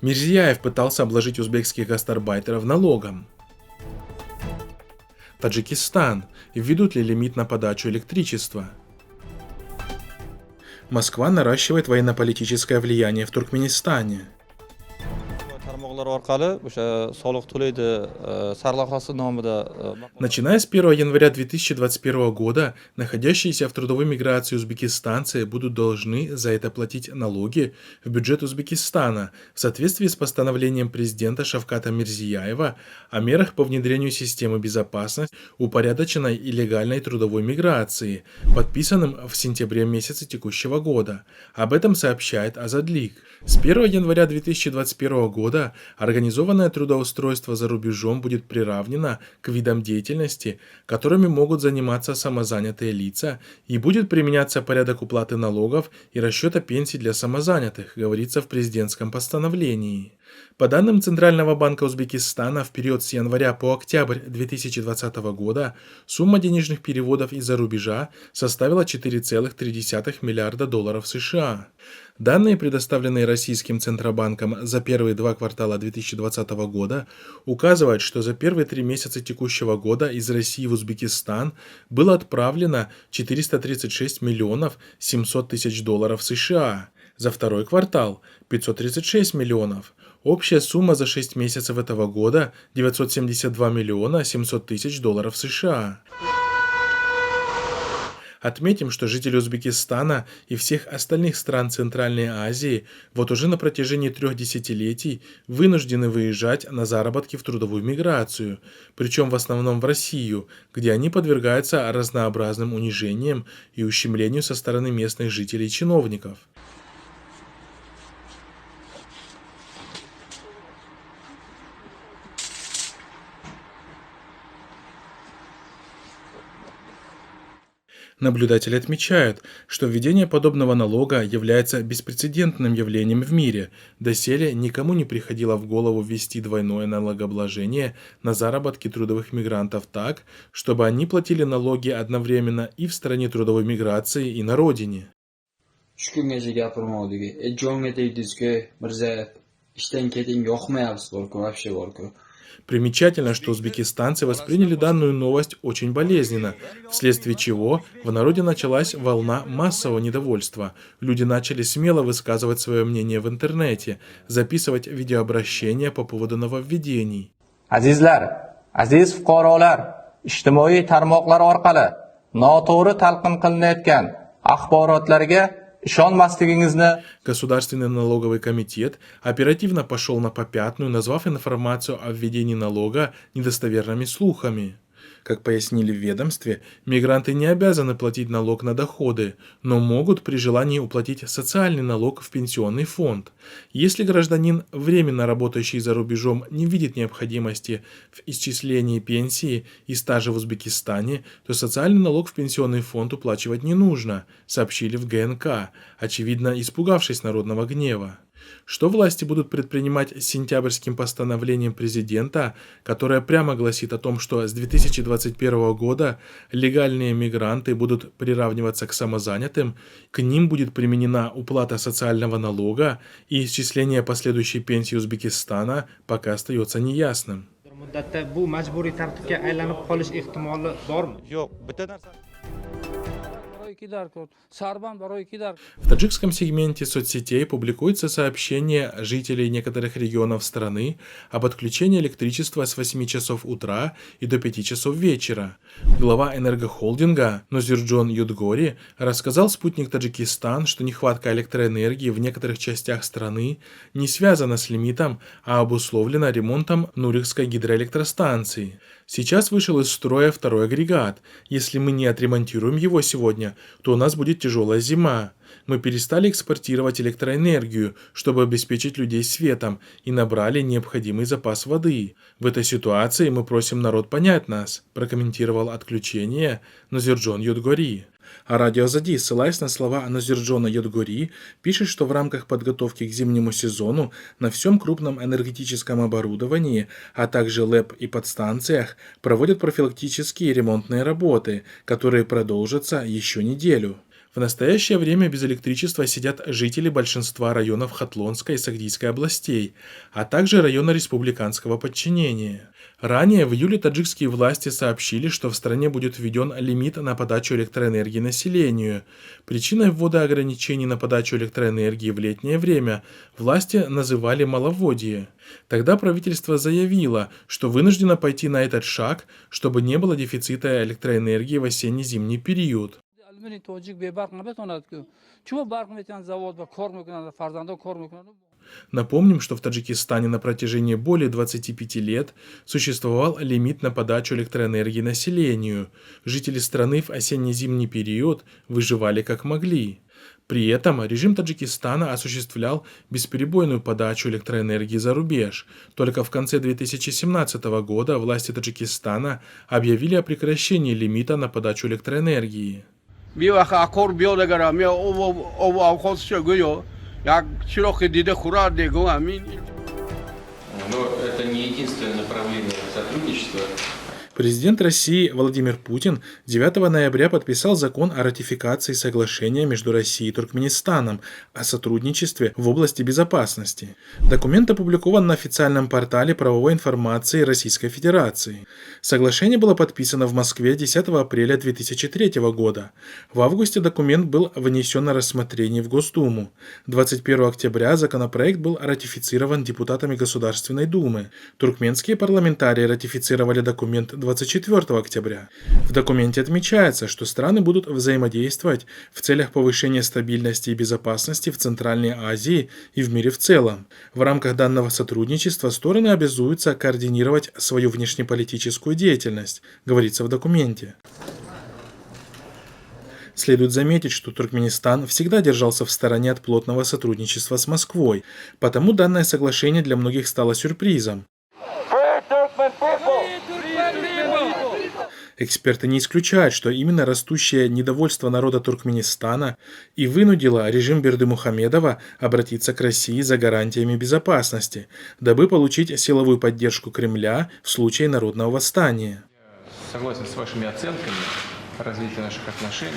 Мирзияев пытался обложить узбекских гастарбайтеров налогом. Таджикистан. Введут ли лимит на подачу электричества? Москва наращивает военно-политическое влияние в Туркменистане. Начиная с 1 января 2021 года, находящиеся в трудовой миграции узбекистанцы будут должны за это платить налоги в бюджет Узбекистана в соответствии с постановлением президента Шавката Мирзияева о мерах по внедрению системы безопасности упорядоченной и легальной трудовой миграции, подписанным в сентябре месяце текущего года. Об этом сообщает Азадлик. С 1 января 2021 года организованное трудоустройство за рубежом будет приравнено к видам деятельности, которыми могут заниматься самозанятые лица, и будет применяться порядок уплаты налогов и расчета пенсий для самозанятых, говорится в президентском постановлении. По данным Центрального банка Узбекистана, в период с января по октябрь 2020 года сумма денежных переводов из-за рубежа составила 4,3 миллиарда долларов США. Данные, предоставленные Российским Центробанком за первые два квартала 2020 года, указывают, что за первые 3 месяца текущего года из России в Узбекистан было отправлено 436 миллионов 700 тысяч долларов США. За второй квартал – 536 миллионов. Общая сумма за 6 месяцев этого года – 972 миллиона 700 тысяч долларов США. Отметим, что жители Узбекистана и всех остальных стран Центральной Азии вот уже на протяжении 3 десятилетий вынуждены выезжать на заработки в трудовую миграцию, причем в основном в Россию, где они подвергаются разнообразным унижениям и ущемлению со стороны местных жителей и чиновников. Наблюдатели отмечают, что введение подобного налога является беспрецедентным явлением в мире. Доселе никому не приходило в голову ввести двойное налогообложение на заработки трудовых мигрантов так, чтобы они платили налоги одновременно и в стране трудовой миграции, и на родине. Примечательно, что узбекистанцы восприняли данную новость очень болезненно, вследствие чего в народе началась волна массового недовольства. Люди начали смело высказывать свое мнение в интернете, записывать видеообращения по поводу нововведений. Aziz fuqarolar, ijtimoiy tarmoqlar orqali noto'g'ri talqin qilinayotgan axborotlarga Государственный налоговый комитет оперативно пошел на попятную, назвав информацию о введении налога недостоверными слухами. Как пояснили в ведомстве, мигранты не обязаны платить налог на доходы, но могут при желании уплатить социальный налог в пенсионный фонд. Если гражданин, временно работающий за рубежом, не видит необходимости в исчислении пенсии и стажа в Узбекистане, то социальный налог в пенсионный фонд уплачивать не нужно, сообщили в ГНК, очевидно испугавшись народного гнева. Что власти будут предпринимать с сентябрьским постановлением президента, которое прямо гласит о том, что с 2021 года легальные мигранты будут приравниваться к самозанятым, к ним будет применена уплата социального налога и исчисление последующей пенсии Узбекистана, пока остается неясным. В таджикском сегменте соцсетей публикуется сообщение жителей некоторых регионов страны об отключении электричества с 8 часов утра и до 5 часов вечера. Глава энергохолдинга Нозирджон Юдгори рассказал «Спутник Таджикистан», что нехватка электроэнергии в некоторых частях страны не связана с лимитом, а обусловлена ремонтом Нурикской гидроэлектростанции. Сейчас вышел из строя второй агрегат. Если мы не отремонтируем его сегодня, то у нас будет тяжелая зима. Мы перестали экспортировать электроэнергию, чтобы обеспечить людей светом, и набрали необходимый запас воды. В этой ситуации мы просим народ понять нас, прокомментировал отключение Нозирджон Юдгори. А радио Азади, ссылаясь на слова Нозирджона Юдгори, пишет, что в рамках подготовки к зимнему сезону на всем крупном энергетическом оборудовании, а также ЛЭП и подстанциях проводят профилактические ремонтные работы, которые продолжатся еще неделю. В настоящее время без электричества сидят жители большинства районов Хатлонской и Сагдийской областей, а также района республиканского подчинения. Ранее в июле таджикские власти сообщили, что в стране будет введен лимит на подачу электроэнергии населению. Причиной ввода ограничений на подачу электроэнергии в летнее время власти называли маловодье. Тогда правительство заявило, что вынуждено пойти на этот шаг, чтобы не было дефицита электроэнергии в осенне-зимний период. المنی توجیه به برق نبتواند که چون برق میتونن زواد و کار میکنن فرزندان کار میکنن. Напомним, что в Таджикистане на протяжении более 25 лет существовал лимит на подачу электроэнергии населению. Жители страны в осенне-зимний период выживали как могли. При этом режим Таджикистана осуществлял бесперебойную подачу электроэнергии за рубеж. Только в конце 2017 года власти Таджикистана объявили о прекращении лимита на подачу электроэнергии. میوه اکور بیاد اگر می او خودش گویو یک چیروک دیده خورا دیگو همین. Но это не единственное направление сотрудничества. Президент России Владимир Путин 9 ноября подписал закон о ратификации соглашения между Россией и Туркменистаном о сотрудничестве в области безопасности. Документ опубликован на официальном портале правовой информации Российской Федерации. Соглашение было подписано в Москве 10 апреля 2003 года. В августе документ был внесен на рассмотрение в Госдуму. 21 октября законопроект был ратифицирован депутатами Государственной Думы. Туркменские парламентарии ратифицировали документ 24 октября. В документе отмечается, что страны будут взаимодействовать в целях повышения стабильности и безопасности в Центральной Азии и в мире в целом. В рамках данного сотрудничества стороны обязуются координировать свою внешнеполитическую деятельность, говорится в документе. Следует заметить, что Туркменистан всегда держался в стороне от плотного сотрудничества с Москвой, потому данное соглашение для многих стало сюрпризом. Эксперты не исключают, что именно растущее недовольство народа Туркменистана и вынудило режим Бердымухамедова обратиться к России за гарантиями безопасности, дабы получить силовую поддержку Кремля в случае народного восстания. Согласен с вашими оценками развития наших отношений.